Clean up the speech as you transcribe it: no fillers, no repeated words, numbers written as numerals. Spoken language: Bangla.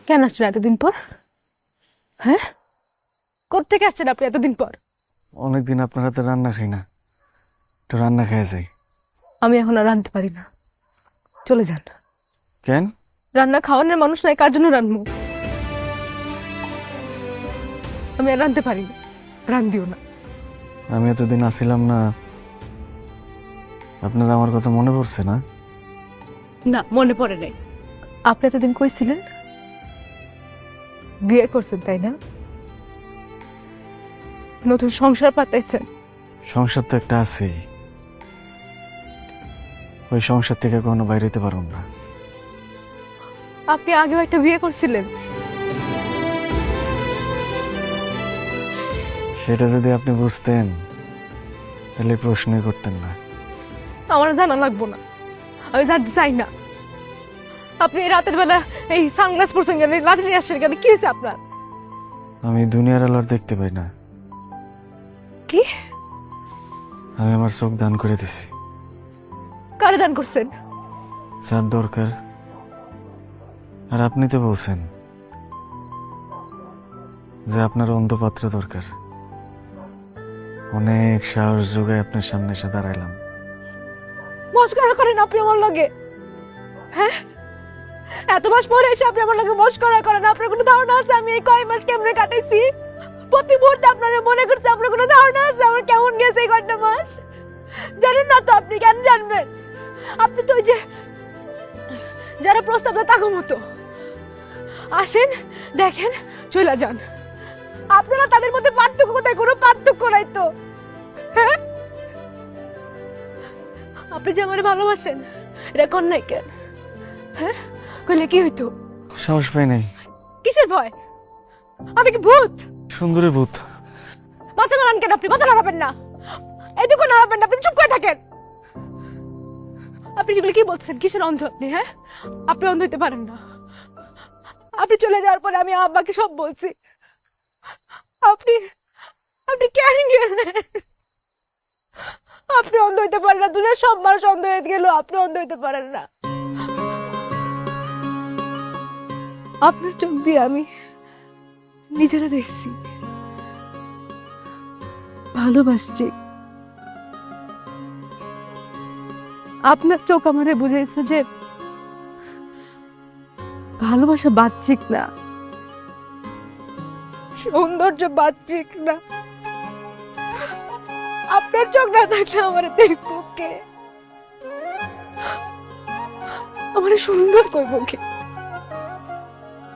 কেন আসছেন এতদিন পর? হ্যাঁ, কোত্থেকে আসছেন আপনি এতদিন পর? অনেকদিন আপনার হাতে রান্না খাই না, একটু রান্না খেয়ে যাই। আমি এখন আর রাঁধতে পারি না, চলে যান। কেন? রান্না খাওয়ানোর মানুষ নাই, কার জন্য রান্নু? আমি আর রাঁধতে পারি না, রান্ধিও না। আমি এতদিন আসিলাম না, আপনার আমার কথা মনে পড়ছে না? না, মনে পড়ে নাই। আপনি এতদিন কইছিলেন বিয়ে করছেন, তাই না? নতুন সংসার পাতাইছেন। সংসার তো একটা আছেই, ওই সংসার থেকে কোনো বাইরেতে পারুন না। আপনি আগেও একটা বিয়ে করছিলেন। সেটা যদি আপনি বুঝতেন তাহলে প্রশ্নই করতেন না। আমার জানা লাগবো না, আমি জানতে চাই না। আপনি এই রাতের বেলা এই সানগ্লাস পরছেন কেন, লাঠি নিয়ে আসছেন কেন, কি হয়েছে আপনার? আমি দুনিয়ার আলো আর দেখতে পাই না, কি? আমি আমার চোখ দান করে দিছি। কারে দান করছেন? যার দরকার। আর আপনি তো বলছেন যে আপনার অন্ধপাত্র দরকার। অনেক সাহস যোগায় আপনার সামনে এসে দাঁড়াইলাম। মস্করা করেন আপনি আমার লগে? হ্যাঁ, এত মাস পরে এসে আপনি আমার লগে মস্করা করেন? আপনার কোনো ধারণা আছে আমি এই কয় মাস কেমনে কাটাইছি? প্রতি মুহূর্তে আপনারা মনে করছে, আপনার কোনো ধারণা আছে আমার কেমন গেছে এই কয়টা মাস? জানেন না তো? আপনি কেন জানবেন? আপনি তো ওই যে যারা প্রস্তাব দেয় তাকে মতো আসেন, দেখেন, চলে যান। আপনারা তাদের মধ্যে পার্থক্য কোথায়? কোনো পার্থক্য নাই তো। হ্যাঁ, আপনি যে আমার ভালোবাসেন এটা কোন নাই কেন? হ্যাঁ, কইলে কি হইতো? সাহস পাই নাই। কিসের ভয়? আমি কি ভূত? সুন্দরী ভূত। মাথা নাড়ান কেন? আপনি মাথা নাড়াবেন না, এইটুকু নাড়াবেন না, আপনি চুপ করে থাকেন। আপনি যেগুলো কি বলছেন, কিসের অন্ধ আপনি? হ্যাঁ, আপনি অন্ধ হইতে পারেন না। আপনি চলে যাওয়ার পরে আমি আব্বাকে সব বলছি। আপনি আপনি কেন গেলেন? আপনি অন্ধ হইতে পারেন না, দুনিয়ার সব মানুষ অন্ধ হয়ে গেল, আপনি অন্ধ হইতে পারেন না। আপনার চোখ দিয়ে আমি নিজেরা দেখছি, ভালোবাসছি। আপনার চোখ আমারে বুঝাইছে যে ভালোবাসা বাহ্যিক না, সৌন্দর্য বাহ্যিক না। আপনার চোখ না থাকলে আমার দেখবো কে? আমার সুন্দর কইব কে?